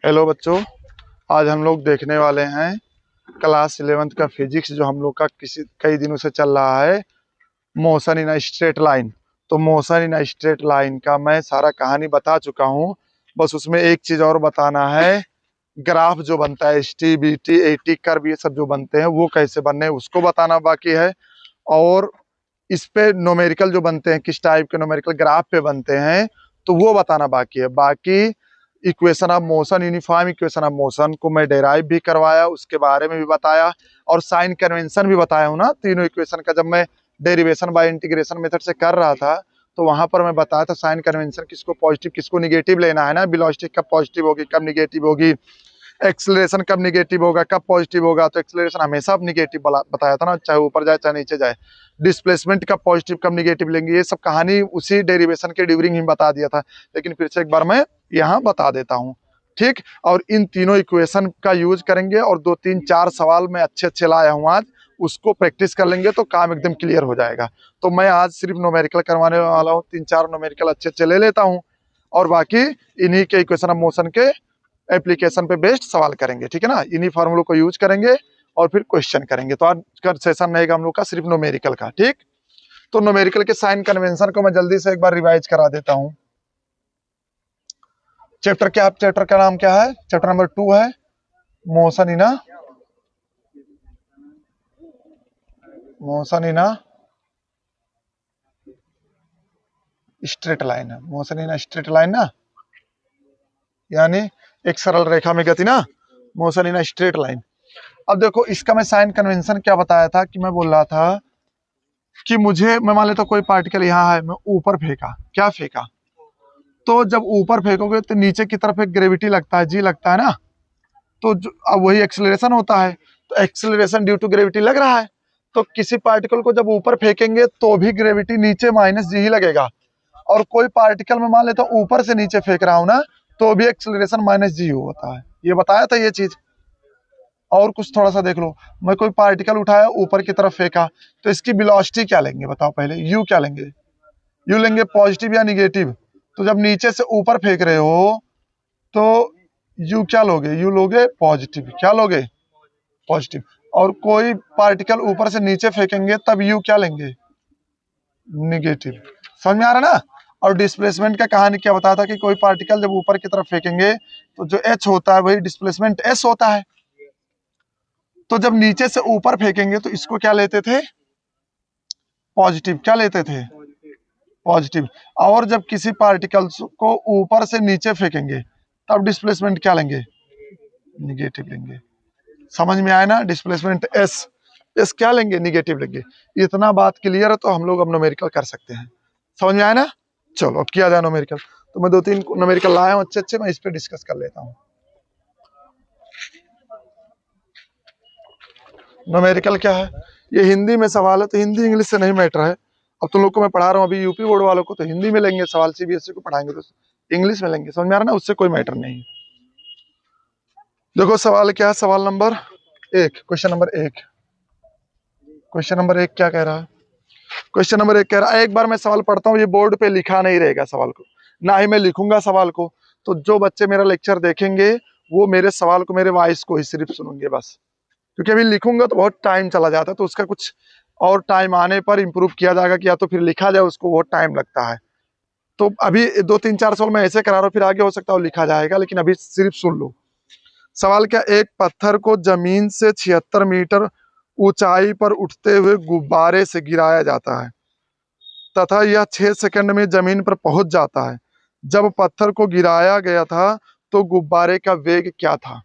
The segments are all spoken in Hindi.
हेलो बच्चों, आज हम लोग देखने वाले हैं क्लास 11th का फिजिक्स जो हम लोग का कई दिनों से चल रहा है, motion in a straight line. तो motion in a straight line का मैं सारा कहानी बता चुका हूँ। बस उसमें एक चीज और बताना है, ग्राफ जो बनता है st bt 80 कर्व ये सब जो बनते हैं वो कैसे बनने हैं उसको बताना बाकी है। और इस पे न्यूमेरिकल जो बनते हैं, किस टाइप के न्यूमेरिकल ग्राफ पे बनते हैं तो वो बताना बाकी है। बाकी equation of motion, uniform equation of motion को मैं डेराइव भी करवाया, उसके बारे में भी बताया और साइन कन्वेंशन भी बताया हूँ ना। तीनों इक्वेशन का जब मैं डेरिवेशन बाय इंटीग्रेशन मेथड से कर रहा था तो वहां पर मैं बताया था साइन कन्वेंशन किसको पॉजिटिव किसको निगेटिव लेना है ना। वेलोसिटी कब पॉजिटिव होगी कब निगेटिव होगी, एक्सेलरेशन कब निगेटिव होगा कब पॉजिटिव होगा। तो एक्सेलरेशन हमेशा निगेटिव बताया था ना, चाहे ऊपर जाए चाहे नीचे जाए। डिस्प्लेसमेंट कब पॉजिटिव कब निगेटिव लेंगे, ये सब कहानी उसी डेरिवेशन के ड्यूरिंग ही बता दिया था, लेकिन फिर से एक बार मैं यहाँ बता देता हूँ। ठीक, और इन तीनों इक्वेशन का यूज करेंगे और 2 3 4 सवाल मैं अच्छे अच्छे लाया हूँ आज, उसको प्रैक्टिस कर लेंगे तो काम एकदम क्लियर हो जाएगा। तो मैं आज सिर्फ न्यूमेरिकल करवाने वाला हूँ, 3 4 न्यूमेरिकल अच्छे अच्छे ले लेता हूँ और बाकी इन्हीं के इक्वेशन ऑफ मोशन के एप्लीकेशन पे बेस्ड सवाल करेंगे। ठीक है ना, इन्हीं फॉर्मूलों को यूज करेंगे और फिर क्वेश्चन करेंगे। तो आज का सेशन रहेगा हम लोग का सिर्फ न्यूमेरिकल का। ठीक, तो न्यूमेरिकल के साइन कन्वेंशन को मैं जल्दी से एक बार रिवाइज करा देता हूं। चैप्टर का नाम क्या है? चैप्टर नंबर 2 है मोशन इन स्ट्रेट लाइन है। मोशन इन स्ट्रेट लाइन ना, यानी एक सरल रेखा में गति ना, मोशन इन स्ट्रेट लाइन। अब देखो इसका मैं साइन कन्वेंशन क्या बताया था कि मैं बोल रहा था कि मैं मान लेता कोई पार्टिकल यहाँ है, मैं ऊपर फेंका, क्या फेंका, तो जब ऊपर फेंकोगे तो नीचे की तरफ एक ग्रेविटी लगता है, जी लगता है ना। तो अब वही एक्सेलरेशन होता है, तो एक्सेलरेशन ड्यू टू ग्रेविटी लग रहा है। तो किसी पार्टिकल को जब ऊपर फेंकेंगे तो भी ग्रेविटी नीचे माइनस जी ही लगेगा, और कोई पार्टिकल में मान लेता हूँ ऊपर से नीचे फेंक रहा हूँ ना तो भी एक्सेलरेशन माइनस जी होता है। ये बताया था ये चीज। और कुछ थोड़ा सा देख लो, मैं कोई पार्टिकल उठाया ऊपर की तरफ फेंका तो इसकी वेलोसिटी क्या लेंगे बताओ, पहले यू क्या लेंगे, यू लेंगे पॉजिटिव या निगेटिव। तो जब नीचे से ऊपर फेंक रहे हो तो यू क्या लोगे, यू लोगे पॉजिटिव, क्या लोगे पॉजिटिव। और कोई पार्टिकल ऊपर से नीचे फेंकेंगे तब यू क्या लेंगे, निगेटिव। समझ में आ रहा ना। और डिस्प्लेसमेंट का कहानी क्या बताया था कि कोई पार्टिकल जब ऊपर की तरफ फेंकेंगे तो जो एच होता है वही डिस्प्लेसमेंट एस होता है। तो जब नीचे से ऊपर फेंकेंगे तो इसको क्या लेते थे, पॉजिटिव, क्या लेते थे पॉजिटिव। और जब किसी पार्टिकल्स को ऊपर से नीचे फेंकेंगे तब डिस्प्लेसमेंट क्या लेंगे, निगेटिव लेंगे। समझ में आया ना, डिस्प्लेसमेंट एस, एस क्या लेंगे, निगेटिव लेंगे। इतना बात क्लियर है तो हम लोग अब न्यूमेरिकल कर सकते हैं। समझ में आया ना। चलो अब किया जाए न्यूमेरिकल। तो मैं 2 3 न्यूमेरिकल लाया हूँ अच्छे अच्छे, मैं इस पे डिस्कस कर लेता हूँ। न्यूमेरिकल क्या है, ये हिंदी में सवाल है तो हिंदी इंग्लिश से नहीं मैटर है। अब तुम लोग को मैं पढ़ा रहा हूँ अभी यूपी बोर्ड वालों को तो हिंदी में लेंगे सवाल, सीबीएसई को पढ़ाएंगे तो इंग्लिश में लेंगे। समझ में आ रहा ना, उससे कोई मैटर नहीं। देखो सवाल क्या है, सवाल number 1, question number 1। Question number 1 क्या कह रहा है, क्वेश्चन नंबर 1 कह रहा है, एक बार मैं सवाल पढ़ता हूँ, ये बोर्ड पे लिखा नहीं रहेगा सवाल को, ना ही मैं लिखूंगा सवाल को। तो जो बच्चे मेरा लेक्चर देखेंगे वो मेरे सवाल को, मेरे वॉइस को ही सिर्फ सुनेंगे बस, क्योंकि अभी लिखूंगा तो बहुत टाइम चला जाता है। तो उसका कुछ और टाइम आने पर इंप्रूव किया जाएगा कि या तो फिर लिखा जाए, उसको बहुत टाइम लगता है। तो अभी 2 3 4 सवाल मैं ऐसे करा रहा हूँ, फिर आगे हो सकता है लिखा जाएगा, लेकिन अभी सिर्फ सुन लो। सवाल क्या, एक पत्थर को जमीन से 76 मीटर ऊंचाई पर उठते हुए गुब्बारे से गिराया जाता है तथा यह 6 सेकंड में जमीन पर पहुंच जाता है। जब पत्थर को गिराया गया था तो गुब्बारे का वेग क्या था।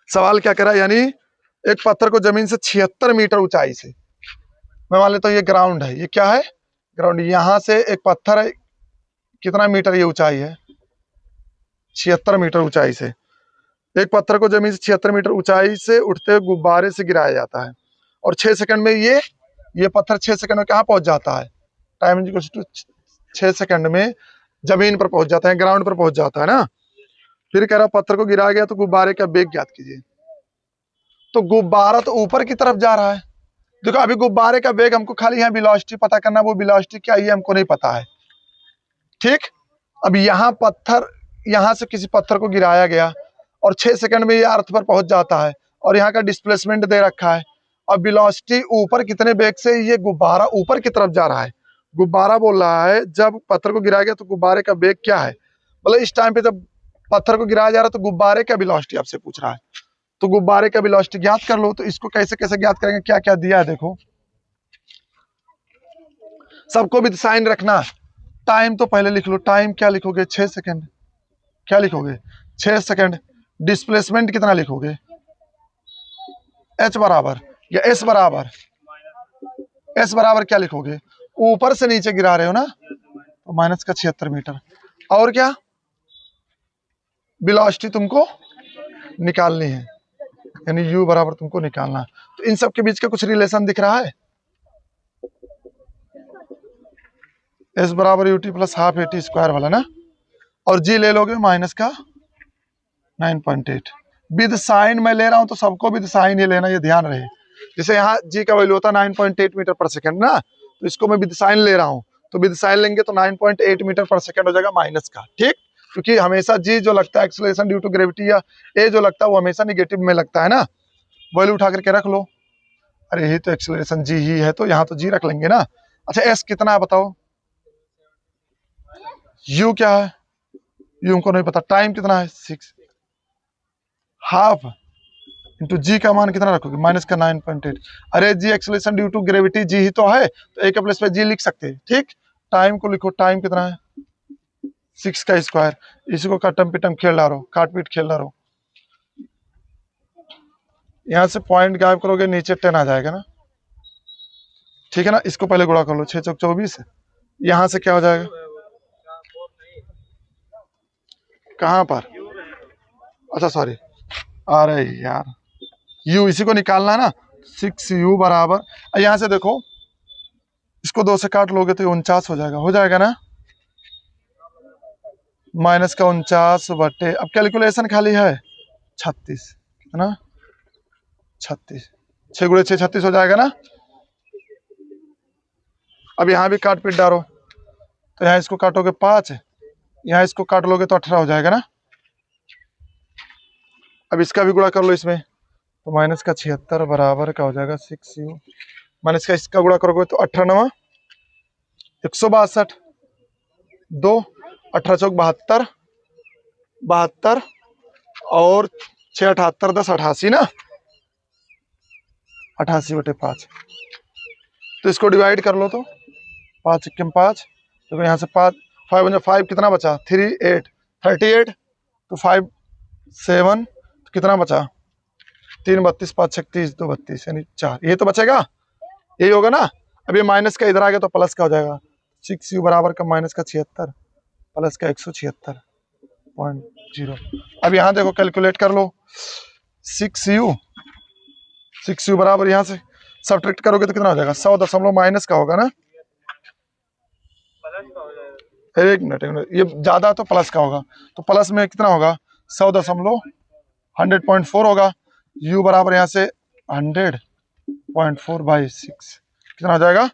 सवाल क्या करा, यानी एक पत्थर को जमीन से 76 मीटर ऊंचाई से, मैं मान लेता हूँ ये ग्राउंड है, ये क्या है ग्राउंड, यहां से एक पत्थर है, कितना मीटर ये ऊंचाई है, 76 मीटर ऊंचाई से एक पत्थर को जमीन से 76 मीटर ऊंचाई से उठते हुए गुब्बारे से गिराया जाता है और 6 सेकंड में ये पत्थर 6 सेकंड में कहाँ पहुंच जाता है, टाइम इक्वल्स टू 6 सेकंड में जमीन पर पहुंच जाता है, ग्राउंड पर पहुंच जाता है ना। फिर कह रहा पत्थर को गिराया गया तो गुब्बारे का वेग ज्ञात कीजिए। तो गुब्बारा तो ऊपर की तरफ जा रहा है। देखो अभी गुब्बारे का वेग हमको खाली यहाँ वेलोसिटी पता करना, वो वेलोसिटी क्या है हमको नहीं पता है। ठीक, अब यहाँ पत्थर यहाँ से किसी पत्थर को गिराया गया और 6 सेकंड में ये अर्थ पर पहुंच जाता है और यहाँ का डिस्प्लेसमेंट दे रखा है और वेलोसिटी ऊपर कितने वेग से ये गुब्बारा ऊपर की तरफ जा रहा है। गुब्बारा बोल रहा है जब पत्थर को गिराया गया तो गुब्बारे का वेग क्या है, मतलब इस टाइम पे जब पत्थर को गिराया जा रहा है तो गुब्बारे का वेलोसिटी आपसे पूछ रहा है। तो गुब्बारे का वेलोसिटी ज्ञात कर लो। तो इसको कैसे कैसे ज्ञात करेंगे, क्या क्या दिया है देखो, सबको भी साइन रखना। टाइम तो पहले लिख लो, टाइम क्या लिखोगे 6 सेकंड, क्या लिखोगे 6 सेकंड। डिस्प्लेसमेंट कितना लिखोगे, एच बराबर या एस बराबर, एस बराबर क्या लिखोगे, ऊपर से नीचे गिरा रहे हो ना तो माइनस का 76 मीटर। और क्या वेलोसिटी तुमको निकालनी है, यानी u बराबर तुमको निकालना है। तो इन सब के बीच का कुछ रिलेशन दिख रहा है, s बराबर ut plus half at square वाला ना, और g ले लोगे माइनस का 9.8। विद साइन मैं ले रहा हूं तो सबको विद साइन ही लेना, ये ध्यान रहे। जैसे यहाँ g का वैल्यू होता है 9.8 मीटर पर सेकंड ना, तो इसको मैं विद साइन ले रहा हूँ, तो विद साइन लेंगे तो 9.8 मीटर पर सेकंड हो जाएगा माइनस का, ठीक। क्योंकि हमेशा g जो लगता है एक्सेलरेशन ड्यू टू ग्रेविटी या a जो लगता है वो हमेशा निगेटिव में लगता है ना, वैल्यू उठा करके रख लो। अरे यही तो एक्सेलरेशन g ही है तो यहाँ तो g रख लेंगे ना। अच्छा s कितना है बताओ, u क्या है, u हमको नहीं पता। टाइम कितना है 6, हाफ इंटू जी का मान कितना रखोगे माइनस का 9.8। अरे जी acceleration due to gravity G ही तो है, तो ए के प्लेस पे जी लिख सकते हैं, ठीक। टाइम को लिखो, टाइम कितना है 6 का स्क्वायर। इसी को कटम पिटम खेल रहो, काट पीट खेल रहो। यहाँ से पॉइंट गायब करोगे नीचे 10 आ जाएगा ना, ठीक है ना। इसको पहले गुणा कर लो, 6 चौक 24। यहाँ से क्या हो जाएगा, कहाँ पर, अच्छा सॉरी, अरे यार u इसी को निकालना है ना, 6u बराबर, यहाँ से देखो इसको 2 से काट लोगे तो 49 हो जाएगा ना, माइनस का 49 बटे, अब कैलकुलेशन खाली है 36, कितना 36, 6 गुणे 6 36 हो जाएगा ना। अब यहाँ भी काट पीट डालो, तो यहाँ इसको काटोगे 5, यहाँ इसको काट लोगे तो 18 हो जाएगा ना। अब इसका भी गुणा कर लो इसमें, तो माइनस का 76 बराबर का हो जाएगा 6u, माइनस का इसका गुणा करोगे तो 18 162, 2 18 चौक 72, 72 और 6 78 10 88 ना, 88 बटे 5। तो इसको डिवाइड कर लो तो 5 1 5, तो यहाँ से 5 कितना बचा 3 8 38, तो 5 7, तो कितना बचा 3 32 5 36 2 32 यानी 4, ये तो बचेगा, यही होगा ना। अब ये माइनस का इधर आ गया तो प्लस का हो जाएगा, 6u बराबर का माइनस का 76 प्लस का 176.0। अब यहाँ देखो कैलकुलेट कर लो, 6u बराबर यहाँ से सब्ट्रैक्ट करोगे तो कितना हो जाएगा 100 दशमलव माइनस का होगा ना, एक मिनट ये ज्यादा तो प्लस का होगा, तो प्लस में कितना होगा 100 दशमलव 100.4 होगा। u बराबर यहाँ से 100.4 बाई 6 कितना हो जाएगा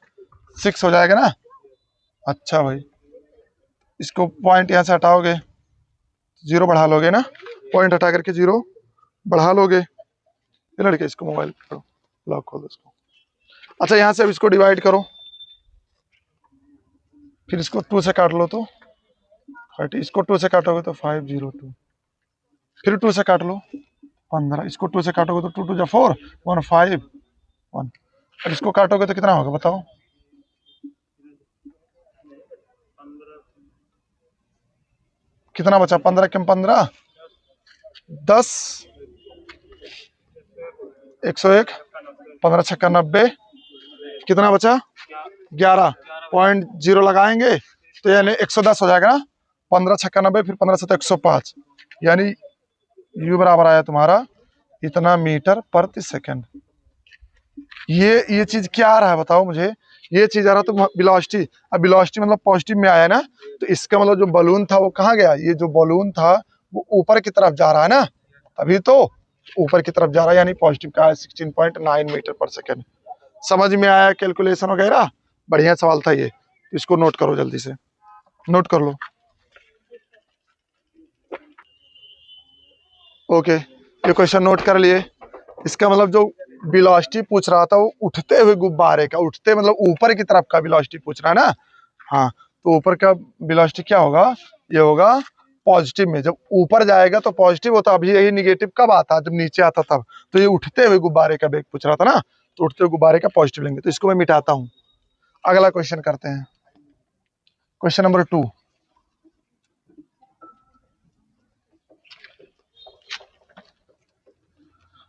6 हो जाएगा ना। अच्छा भाई, इसको पॉइंट यहाँ से हटाओगे, 0 बढ़ा लोगे ना, पॉइंट हटा करके 0 बढ़ा लोगे। ये लड़के इसको मोबाइल करो, लॉक खोलो इसको। अच्छा यहाँ से अब इसको डिवाइड करो, फिर इसको 2 से काट लो तो 30, इसको 2 से काटोगे तो 502, फिर 2 से काट लो 15, इसको 2 से काटोगे तो 2 2 जा 4 1 5 1, और इसको काटोगे तो कितना होगा बताओ, कितना बचा 15 कम 15 10 101 15 छक्का 90, कितना बचा 11.0 लगाएंगे तो यानी 110 हो जाएगा ना, 15 छक्का 90 फिर 15 से 105, यानी u बराबर आया तुम्हारा इतना मीटर प्रति सेकंड। ये चीज क्या आ रहा है बताओ मुझे, ये चीज आ रहा है तो वेलोसिटी। अब वेलोसिटी मतलब पॉजिटिव में आया ना, तो इसका मतलब जो बलून था वो कहाँ गया, ये जो बलून था वो ऊपर की तरफ जा रहा है ना, अभी तो ऊपर की तरफ जा रहा है, यानी पॉजिटिव का है 16.9 मीटर पर सेकंड। समझ में आया कैलकुलेशन वगैरह, बढ़िया सवाल था ये, इसको नोट करो जल्दी से, नोट कर लो। ओके, ये क्वेश्चन नोट कर लिए। इसका मतलब जो वेलोसिटी पूछ रहा था वो उठते हुए गुब्बारे का, उठते मतलब ऊपर की तरफ का वेलोसिटी पूछ रहा है ना। हाँ, तो ऊपर का वेलोसिटी क्या होगा, ये होगा पॉजिटिव में। जब ऊपर जाएगा तो पॉजिटिव होता, अभी यही निगेटिव कब आता, जब नीचे आता तब। तो ये उठते हुए गुब्बारे का वेग पूछ रहा था ना, तो उठते हुए गुब्बारे का पॉजिटिव लेंगे। तो इसको मैं मिटाता हूँ। अगला क्वेश्चन करते हैं, क्वेश्चन नंबर 2।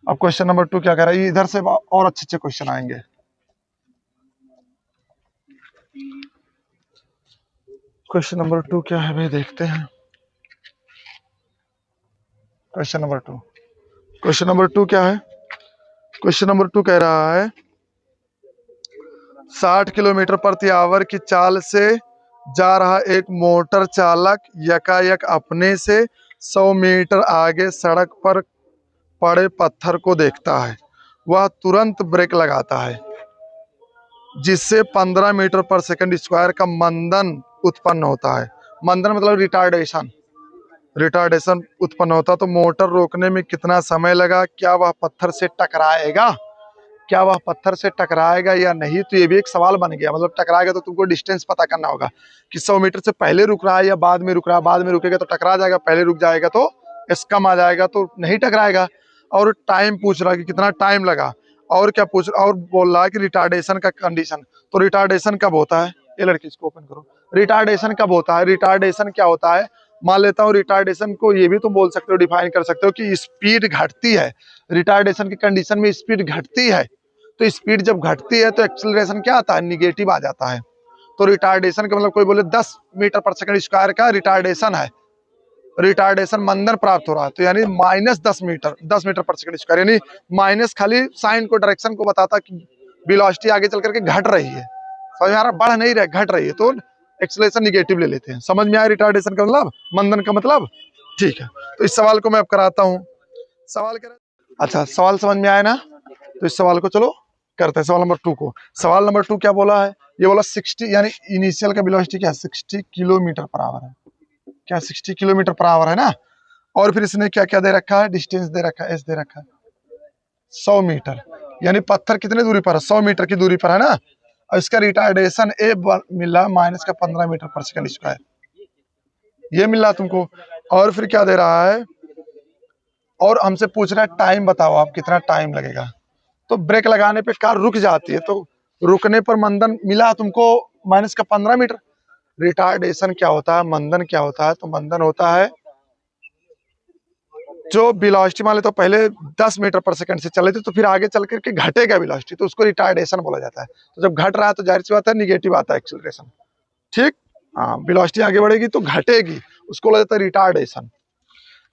अब क्वेश्चन नंबर 2 क्या कह रहा है, इधर से और अच्छे अच्छे क्वेश्चन आएंगे। क्वेश्चन नंबर 2 क्या है भाई, देखते हैं। क्वेश्चन नंबर 2, क्वेश्चन नंबर 2 क्या है, क्वेश्चन नंबर 2 कह रहा है 60 किलोमीटर प्रति आवर की चाल से जा रहा एक मोटर चालक यकायक अपने से 100 मीटर आगे सड़क पर पड़े पत्थर को देखता है। वह तुरंत ब्रेक लगाता है, जिससे 15 मीटर पर सेकंड स्क्वायर का मंदन उत्पन्न होता है। मंदन मतलब रिटार्डेशन, रिटार्डेशन उत्पन्न होता। तो मोटर रोकने में कितना समय लगा, क्या वह पत्थर से टकराएगा, क्या वह पत्थर से टकराएगा या नहीं। तो ये भी एक सवाल बन गया, मतलब टकराएगा तो तुमको डिस्टेंस पता करना होगा कि 100 मीटर से पहले रुक रहा है या बाद में रुक रहा है। बाद में रुकेगा तो टकरा जाएगा, पहले रुक जाएगा तो कम आ जाएगा तो नहीं टकराएगा। और टाइम पूछ रहा है कि कितना टाइम लगा, और क्या पूछ और बोल रहा है कि रिटार्डेशन का कंडीशन। तो रिटार्डेशन कब होता है, ये लड़की इसको ओपन करो। रिटार्डेशन कब होता है, रिटार्डेशन क्या होता है, मान लेता हूँ रिटार्डेशन को ये भी तुम बोल सकते हो, डिफाइन कर सकते हो कि स्पीड घटती है। रिटार्डेशन की कंडीशन में स्पीड घटती है, तो स्पीड जब घटती है तो एक्सेलरेशन क्या आता है, निगेटिव आ जाता है। तो रिटार्डेशन का मतलब कोई बोले 10 मीटर पर सेकंड स्क्वायर का रिटार्डेशन है, रिटार्डेशन मंदन प्राप्त हो रहा है, तो यानी माइनस 10 मीटर पर सेकंड स्क्वायर, यानी माइनस खाली साइन को, डायरेक्शन को बताता कि वेलोसिटी आगे चल करके घट रही है। समझ में आ रहा, बढ़ नहीं रहा, घट रही है, तो एक्सेलरेशन निगेटिव ले लेते हैं। समझ में आया रिटार्डेशन का मतलब, मंदन का मतलब। ठीक है, तो इस सवाल को मैं अब कराता हूँ। सवाल कर, अच्छा सवाल समझ में आया ना, तो इस सवाल को चलो करते हैं। सवाल नंबर 2 को, सवाल नंबर 2 क्या बोला है, ये बोला 60, यानी इनिशियल का वेलोसिटी क्या है, 60 किलोमीटर पर आवर है। क्या 60 किलोमीटर पर आवर है ना। और फिर इसने क्या क्या दे रखा है, डिस्टेंस दे रखा है, एस दे रखा है 100 मीटर, यानी पत्थर कितने दूरी पर है, 100 मीटर की दूरी पर है ना। और इसका रिटार्डेशन ए मिला माइनस का 15 मीटर पर सेकंड स्क्वायर, ये मिला तुमको। और फिर क्या दे रहा है, और हमसे पूछ रहा है टाइम बताओ आप, कितना टाइम लगेगा। तो ब्रेक लगाने पे कार रुक जाती है, तो रुकने पर मंदन मिला तुमको माइनस का 15 मीटर। रिटार्डेशन क्या होता है, मंदन क्या होता है, तो मंदन होता है जो वेलोसिटी मान ले तो पहले 10 मीटर पर सेकंड से चले थे, तो फिर आगे चल करके घटेगा वेलोसिटी, तो उसको रिटार्डेशन बोला जाता है। तो जब घट रहा है तो जाहिर सी बात है निगेटिव आता है एक्सेलरेशन, ठीक। हाँ, वेलोसिटी आगे बढ़ेगी तो घटेगी, उसको बोला जाता है रिटार्डेशन।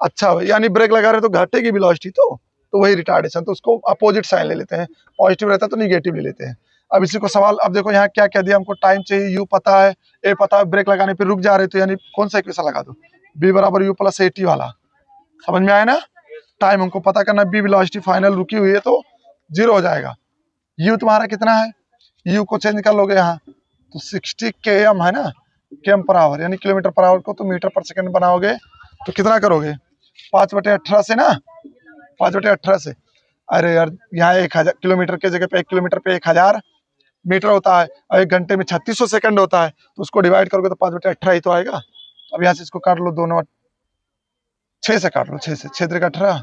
अच्छा भाई, यानी ब्रेक लगा रहे तो घटेगी वेलोसिटी, तो वही रिटार्डेशन, तो उसको अपोजिट साइन ले लेते हैं, पॉजिटिव रहता है तो निगेटिव ले लेते हैं। अब इसी को सवाल, अब देखो यहाँ क्या क्या दिया हमको, टाइम चाहिए, यू पता है, ए पता है, ब्रेक लगाने पे रुक जा रहे, तो यानी कौन सा इक्वेशन लगा दो, बी बराबर यू प्लस AT वाला। समझ में आया ना, टाइम हमको पता करना, बी वेलोसिटी फाइनल रुकी हुई है तो 0 हो जाएगा। यू तुम्हारा कितना है, यू को चेंज कर लोगे यहाँ, तो 60 km है ना, km पर आवर, यानी किलोमीटर पर आवर को तो मीटर पर सेकंड बनाओगे तो कितना करोगे, 5/18 से ना, 5/18 से। अरे यार, यहाँ 1000 किलोमीटर के जगह पे 1 किलोमीटर पे 1000 मीटर होता है, और 1 घंटे में 3600 सेकंड होता है, तो उसको डिवाइड करोगे तो 5/18 ही तो आएगा। अब यहाँ से इसको काट लो, दोनों 6 से काट लो, 6 से, 6 3 18,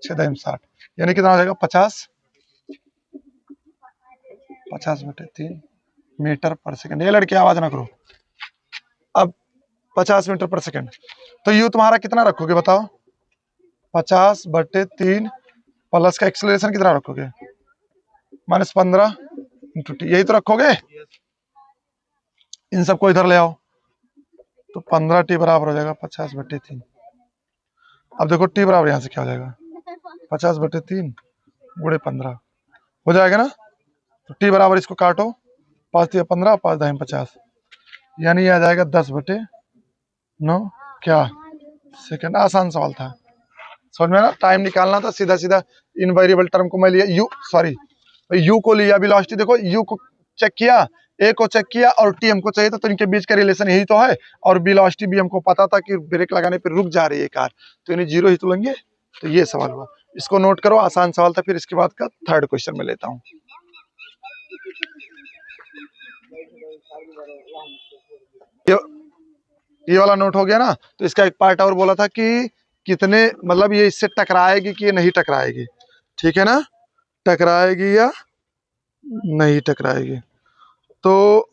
6 3 60, यानी कितना हो जाएगा 50/3 मीटर पर सेकंड। ये लड़के आवाज ना करो। अब 50 मीटर पर सेकंड, तो यू तुम्हारा कितना रखोगे बताओ, 50/3 प्लस का एक्सेलरेशन कितना रखोगे, -15 इंटू टी, यही तो रखोगे। इन सबको इधर ले आओ, तो 15t बराबर हो जाएगा 50/3। अब देखो टी बराबर यहाँ से क्या हो जाएगा, 50/3 गुणे 15 हो जाएगा ना। तो टी बराबर इसको काटो, 5 या 15, 5 10 50, यानी आ जाएगा 10/9 क्या सेकंड। आसान सवाल था, समझ में ना, टाइम निकालना था, सीधा सीधा इन वेरिएबल टर्म को मैं लिया, यू सॉरी यू को लिया, वेलोसिटी देखो, यू को चेक किया, ए को चेक किया, और टी हमको चाहिए था, तो इनके बीच का रिलेशन यही तो है। और वेलोसिटी भी हमको पता था कि ब्रेक लगाने पे रुक जा रही है कार, तो इन्हें 0 ही तो लेंगे, तो ये सवाल हुआ, इसको नोट करो, आसान सवाल था। फिर इसके बाद का थर्ड क्वेश्चन में लेता हूँ। ये वाला नोट हो गया ना। तो इसका एक पार्ट और बोला था कि कितने, मतलब ये इससे टकराएगी कि ये नहीं टकराएगी, ठीक है ना, टकराएगी या नहीं टकराएगी। तो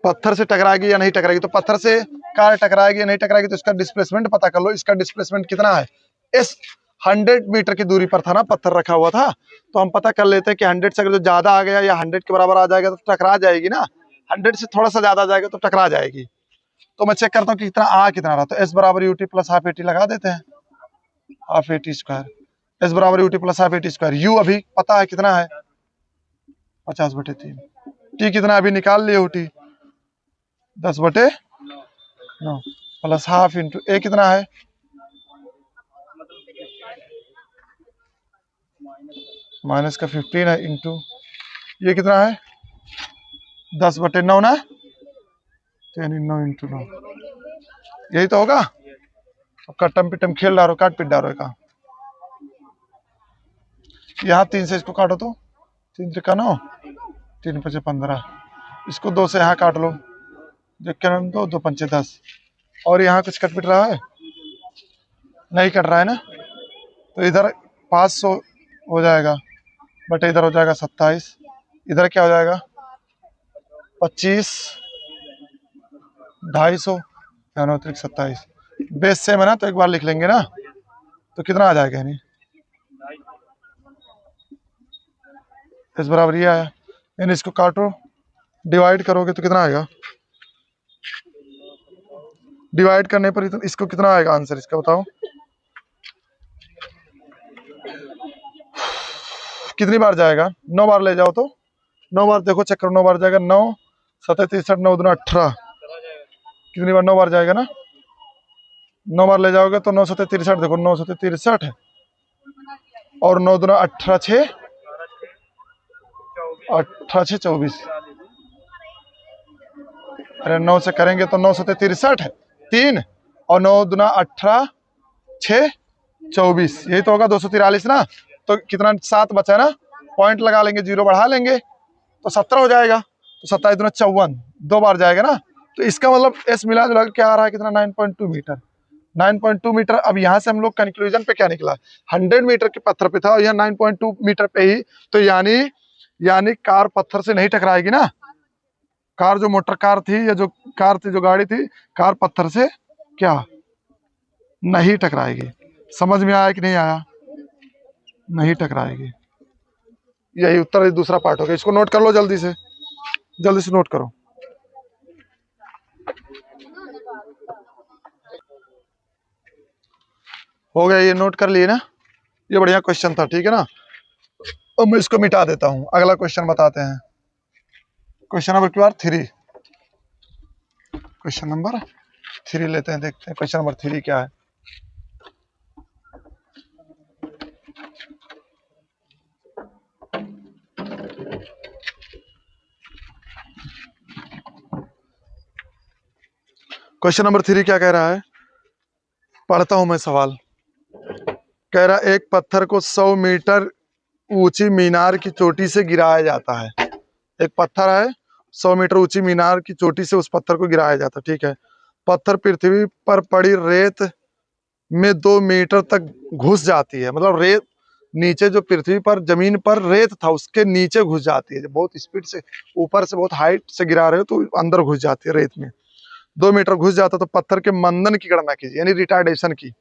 पत्थर से टकराएगी या नहीं टकराएगी, तो पत्थर से कार टकराएगी या नहीं टकराएगी, तो इसका डिस्प्लेसमेंट पता कर लो। इसका डिस्प्लेसमेंट कितना है, इस 100 मीटर की दूरी पर था ना, पत्थर रखा हुआ था, तो हम पता कर लेते हैं कि 100 से अगर जो ज्यादा आ गया या 100 के बराबर आ जाएगा तो टकरा जाएगी ना, 100 से थोड़ा सा ज्यादा आ जाएगा तो टकरा जाएगी। तो मैं चेक करता हूँ कि कितना कितना रहा, तो एस बराबर यूटी प्लस हाफ एटी लगा देते हैं, हाफ एटी स्क्वायर। एस बराबर UT plus half eighty square. You अभी पता है कितना है, 50/3। टी कितना अभी निकाल लिए, टी 10/9 प्लस हाफ इंटू ए कितना है, माइनस का 15 है, इंटू ये कितना है 10/9 ना, 10 इंटू 9, यही तो होगा। अब कटम पिटम खेल डालो, काट पिट डालो का, यहाँ 3 से इसको काटो तो 3 3 9, 3 5 15, इसको 2 से यहाँ काट लो, देख के नाम 2 2 5 10, और यहाँ कुछ कट पिट रहा है, नहीं कट रहा है ना, तो इधर 500 हो जाएगा, बट इधर हो जाएगा 27, इधर क्या हो जाएगा 25, 250, 27, बेस सेम है ना, तो एक बार लिख लेंगे ना, तो कितना आ जाएगा, यानी इस बराबर ये आया, यानी इसको काटो, डिवाइड करोगे तो कितना आएगा, डिवाइड करने पर इसको कितना आएगा आंसर इसका बताओ, कितनी बार जाएगा, 9 बार ले जाओ तो 9 बार, देखो चेक करो, 9 बार जाएगा, 9 7 63 9 दूना 18, कितनी बार 9 बार जाएगा ना, 9 बार ले जाओगे तो 9 7 63, देखो 9 7 63 और 9 दूना 18 6 18 6 24, अरे 9 से करेंगे तो 9 7 63 3 और 9 दूना 18 6 24, यही तो होगा 243 ना, तो कितना 7 बचा है ना, पॉइंट लगा लेंगे, 0 बढ़ा लेंगे तो 17 हो जाएगा, तो 27 दूना 54, 2 बार जाएगा ना, तो इसका मतलब एस मिला जुला क्या आ रहा है, कितना 9.2 मीटर, 9.2 मीटर। अब यहाँ से हम लोग कंक्लूजन पे क्या निकला, 100 मीटर के पत्थर पे था और यहाँ 9.2 मीटर पे ही, तो यानी कार पत्थर से नहीं टकराएगी ना, कार जो मोटर कार थी या जो कार थी, जो गाड़ी थी, कार पत्थर से क्या नहीं टकराएगी। समझ में आया कि नहीं आया, नहीं टकराएगी, यही उत्तर दूसरा पार्ट हो गया। इसको नोट कर लो, जल्दी से नोट करो। हो गया, ये नोट कर लिए ना, ये बढ़िया क्वेश्चन था, ठीक है ना। अब मैं इसको मिटा देता हूं, अगला क्वेश्चन बताते हैं, क्वेश्चन नंबर 3, क्वेश्चन नंबर 3 लेते हैं, देखते हैं क्वेश्चन नंबर 3 क्या है। क्वेश्चन नंबर 3 क्या कह रहा है, पढ़ता हूं मैं सवाल। कह रहा एक पत्थर को 100 मीटर ऊंची मीनार की चोटी से गिराया जाता है। एक पत्थर है, 100 मीटर ऊंची मीनार की चोटी से उस पत्थर को गिराया जाता है, ठीक है। पत्थर पृथ्वी पर पड़ी रेत में 2 मीटर तक घुस जाती है, मतलब रेत नीचे जो पृथ्वी पर जमीन पर रेत था उसके नीचे घुस जाती है, जब बहुत स्पीड से ऊपर से बहुत हाइट से गिरा रहे हो तो अंदर घुस जाती है रेत में, 2 मीटर घुस जाता, तो पत्थर के मंदन की गणना कीजिए, यानी रिटार्डेशन की,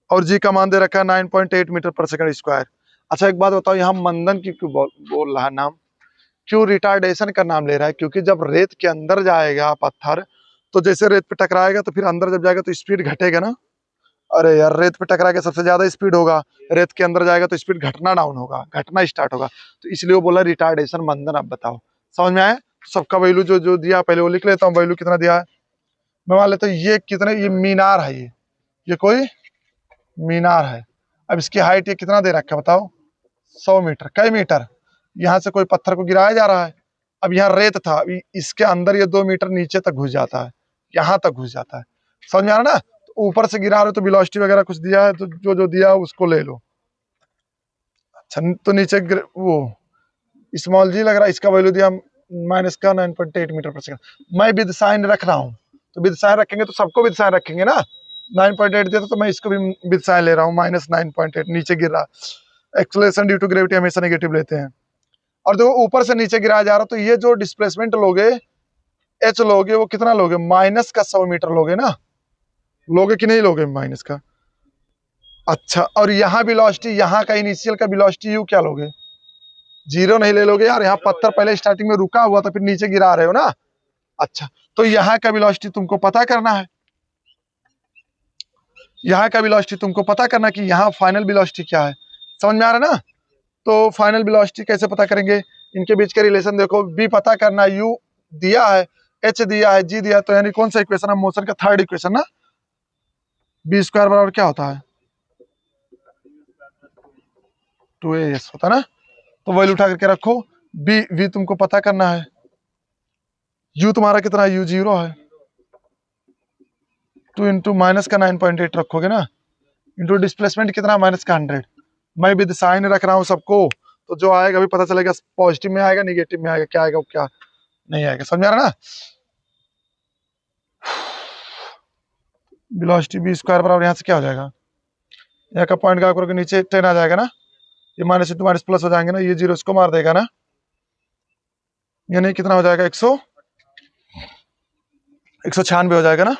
और जी का मान दे रखा है 9.8 मीटर पर सेकंड स्क्वायर। अच्छा एक बात बताओ, यहाँ मंदन की क्यों बोल रहा है नाम, क्यों रिटार्डेशन का नाम ले रहा है, क्योंकि जब रेत के अंदर जाएगा पत्थर, तो जैसे रेत पे टकराएगा तो फिर अंदर जब जाएगा तो स्पीड घटेगा ना, अरे यार रेत पे टकरा के सबसे ज्यादा स्पीड होगा, रेत के अंदर जाएगा तो स्पीड घटना डाउन होगा, घटना स्टार्ट होगा, तो इसलिए वो बोला रिटार्डेशन मंदन। अब बताओ समझ में आया, तो सबका वैल्यू जो जो दिया पहले वो लिख लेता हूँ, वैल्यू कितना दिया है मैं मान लेता हूँ, ये कितने, ये मीनार है, ये कोई मीनार है। अब इसकी हाइट ये कितना दे रखा है बताओ, 100 मीटर, कई मीटर, यहाँ से कोई पत्थर को गिराया जा रहा है, अब यहाँ रेत था, अभी इसके अंदर ये 2 मीटर नीचे तक घुस जाता है, यहाँ तक घुस जाता है, समझ में आ रहा ना, तो ऊपर से गिरा रहे हो तो वेलोसिटी वगैरह कुछ दिया है तो जो जो दिया है उसको ले लो। अच्छा तो नीचे वो स्मॉल जी लग रहा है, इसका वैल्यू दिया माइनस का 9.8 मीटर पर सेकंड। मैं विद साइन रख रहा हूँ, तो विद साइन रखेंगे तो सबको विद साइन रखेंगे ना। 9.8 दिया था तो मैं इसको भी विद साइन ले रहा हूँ, माइनस 9.8 नीचे गिर रहा। एक्सेलरेशन ड्यू टू ग्रेविटी हमेशा नेगेटिव लेते हैं। और देखो ऊपर से नीचे गिराया जा रहा, तो ये जो डिस्प्लेसमेंट लोगे एच लोगे वो कितना लोगे, माइनस का 100 मीटर लोगे ना, लोगे कि नहीं लोगे माइनस का। अच्छा और यहाँ वेलोसिटी, यहाँ का इनिशियल का वेलोसिटी यू क्या लोगे, 0 नहीं ले लोगे यार, यहाँ पत्थर पहले स्टार्टिंग में रुका हुआ था फिर नीचे गिरा रहे हो ना। अच्छा तो यहाँ का वेलोसिटी तुमको पता करना है, यहाँ का वेलोसिटी तुमको पता करना कि यहाँ फाइनल वेलोसिटी क्या है, समझ में आ रहा है ना। तो फाइनल वेलोसिटी कैसे पता करेंगे, इनके बीच का रिलेशन देखो, बी पता करना, यू दिया है, एच दिया है, जी दिया है, तो यानी कौन सा इक्वेशन है, मोशन का थर्ड इक्वेशन ना, बी स्क्वायर बराबर क्या होता है 2as होता है ना। तो वैल्यू उठा करके रखो, बी वी तुमको पता करना है, यू तुम्हारा कितना है, यू 0 है, 2 इंटू माइनस का 9.8 रखोगे ना, इंटू डिस्प्लेसमेंट कितना माइनस का 100। मैं विद साइन रख रहा हूँ सबको, तो जो आएगा अभी पता चलेगा पॉजिटिव में आएगा निगेटिव में आएगा, क्या आएगा वो क्या नहीं आएगा, समझ आ रहा ना। वेलोसिटी बी स्क्वायर बराबर यहाँ से क्या हो जाएगा, यहाँ का पॉइंट का करोगे नीचे 10 आ जाएगा ना, ये माइनस इंटू माइनस प्लस हो जाएंगे ना, ये 0 इसको मार देगा ना, यानी कितना हो जाएगा 196 हो जाएगा ना,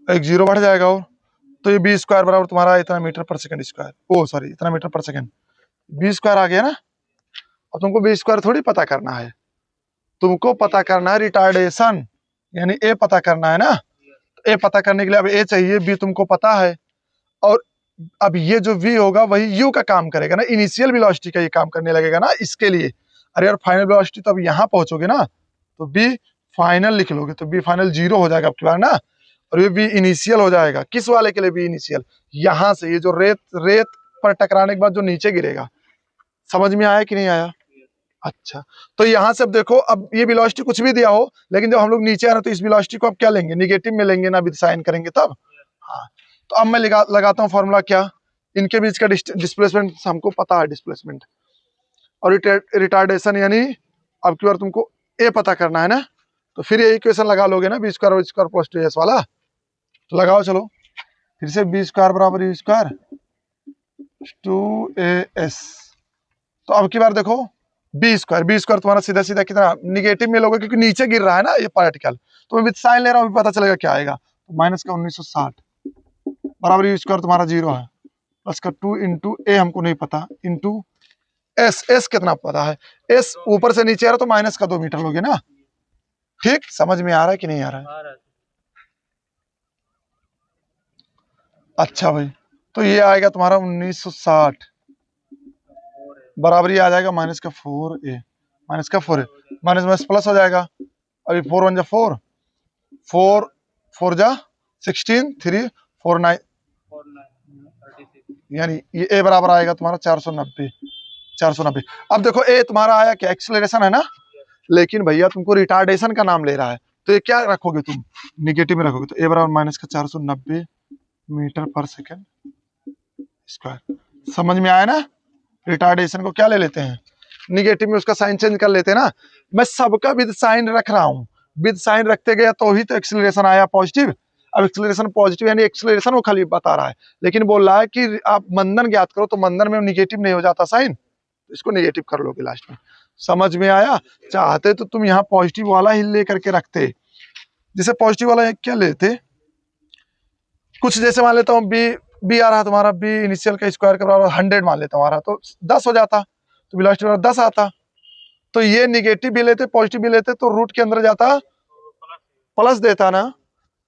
एक 0 बढ़ जाएगा और, तो ये बी स्क्वायर बराबर तुम्हारा इतना मीटर पर सेकंड स्क्वायर, ओ सॉरी इतना मीटर पर सेकंड, बी स्क्वायर आ गया ना। अब तुमको बी स्क्वायर थोड़ी पता करना है, तुमको पता करना है रिटार्डेशन, यानी ए पता करना है ना। ए पता करने के लिए अब ए चाहिए, बी तुमको पता है, और अब ये जो v होगा वही u का काम करेगा ना, इनिशियल वेलोसिटी का ये काम करने लगेगा ना इसके लिए। अरे यार फाइनल वेलोसिटी तो अब यहाँ पहुंचोगे ना, तो b फाइनल लिख लोगे, तो b फाइनल 0 हो जाएगा आपकी बार ना, और ये b इनिशियल हो जाएगा, किस वाले के लिए b इनिशियल, यहाँ से ये जो रेत रेत पर टकराने के बाद जो नीचे गिरेगा, समझ में आया कि नहीं आया। अच्छा तो यहाँ से अब देखो, अब ये वेलोसिटी कुछ भी दिया हो, लेकिन जब हम लोग नीचे आ रहे हैं तो इस वेलोसिटी को अब क्या लेंगे, निगेटिव में लेंगे ना, विद साइन करेंगे तब। हाँ तो अब मैं लगाता हूँ फॉर्मूला, क्या, इनके बीच का डिस्प्लेसमेंट हमको पता है, डिस्प्लेसमेंट और रिटार्डेशन, यानी अब की बार तुमको ए पता करना है ना, तो फिर ये इक्वेशन लगा लोगे ना, बी स्क्वायर प्लस 2s वाला, तो लगाओ चलो फिर से, बी स्क्वायर बराबर यू स्क्वायर 2as। तो अब की बार देखो बी स्क्वायर तुम्हारा सीधा सीधा कितना निगेटिव में लोगे, क्योंकि नीचे गिर रहा है ना ये पार्टिकल, तो मैं विद साइन ले रहा हूँ, पता चलेगा क्या आएगा, तो माइनस का 1960 बराबर यू स्क्वायर तुम्हारा 0 है, प्लस का 2 इंटू ए हमको नहीं पता, इंटू एस कितना पता है, एस ऊपर से नीचे आ रहा तो माइनस का 2 मीटर लोगे ना। ठीक समझ में आ रहा है कि नहीं आ रहा है। अच्छा भाई तो ये आएगा तुम्हारा 1960 बराबर ये आ जाएगा माइनस का 4a, माइनस का 4a, माइनस माइनस प्लस हो जाएगा, अभी 4 1 जा 4, 4 4 जा 16, 3 4 9, यानी ये ए बराबर आएगा तुम्हारा 490। अब देखो ए तुम्हारा आया क्या, एक्सेलरेशन है ना, लेकिन भैया तुमको रिटार्डेशन का नाम ले रहा है, तो ये क्या रखोगे तुम, निगेटिव में रखोगे, तो ए बराबर माइनस का 490 मीटर पर सेकंड स्क्वायर। समझ में आया ना, रिटार्डेशन को क्या ले लेते हैं, निगेटिव में उसका साइन चेंज कर लेते हैं ना। मैं सबका विद साइन रख रहा हूँ, विद साइन रखते गया तो ही तो एक्सेलरेशन आया पॉजिटिव। अब एक्सेलरेशन पॉजिटिव यानी एक्सेलरेशन वो खाली बता रहा है, लेकिन बोल रहा है कि आप मंदन ज्ञात करो, तो मंदन में निगेटिव नहीं हो जाता साइन, इसको नेगेटिव कर लोगे लास्ट में। समझ में आया, चाहते तो तुम यहाँ पॉजिटिव वाला ही ले करके रखते, जैसे पॉजिटिव वाला क्या लेते, कुछ जैसे मान लेता हूँ बी आ रहा तुम्हारा, बी इनिशियल का स्क्वायर के बराबर 100 मान लेता हूँ आ रहा, तो 10 हो जाता, तो वेलोसिटी बराबर 10 आता, तो ये निगेटिव भी लेते पॉजिटिव भी लेते, तो रूट के अंदर जाता प्लस देता ना,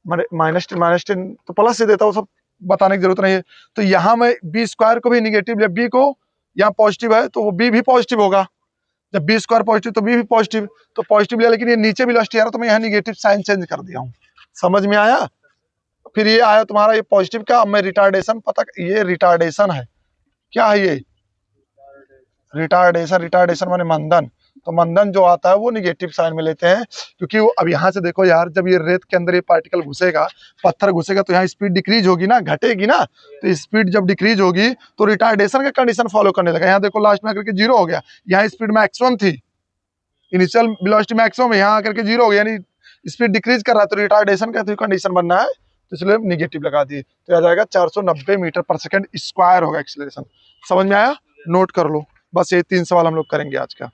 माइनस 10 तो प्लस से देता, वो सब बताने की जरूरत नहीं है। तो यहाँ मैं बी स्क्वायर को भी निगेटिव लिया, बी को यहाँ पॉजिटिव है तो वो बी भी पॉजिटिव होगा, जब बी स्क्वायर पॉजिटिव तो बी भी पॉजिटिव, तो पॉजिटिव लिया, लेकिन ये नीचे वेलोसिटी आ रहा तो मैं यहाँ निगेटिव साइन चेंज कर दिया हूँ। समझ में आया, फिर ये आया तुम्हारा ये पॉजिटिव का, अब मैं रिटार्डेशन पता, ये रिटार्डेशन है, क्या है ये रिटार्डेशन, रिटार्डेशन माने मंदन, तो मंदन जो आता है वो निगेटिव साइन में लेते हैं, क्योंकि वो अब यहाँ से देखो यार, जब ये रेत के अंदर ये पार्टिकल घुसेगा, पत्थर घुसेगा, तो यहाँ स्पीड डिक्रीज होगी ना, घटेगी ना। तो स्पीड जब डिक्रीज होगी तो रिटार्डेशन का कंडीशन फॉलो करने लगा। यहाँ देखो लास्ट में आकर के जीरो हो गया, यहाँ स्पीड मैक्सिमम थी, इनिशियल वेलोसिटी मैक्सिमम है, यहाँ आकर के जीरो हो गया, यानी स्पीड डिक्रीज कर रहा है, तो रिटार्डेशन का तो कंडीशन बनना है, तो इसलिए निगेटिव लगा दिए। तो आ जाएगा 490 मीटर पर सेकंड स्क्वायर होगा एक्सीलरेशन। समझ में आया? नोट कर लो। बस ये 3 सवाल हम लोग करेंगे आज का।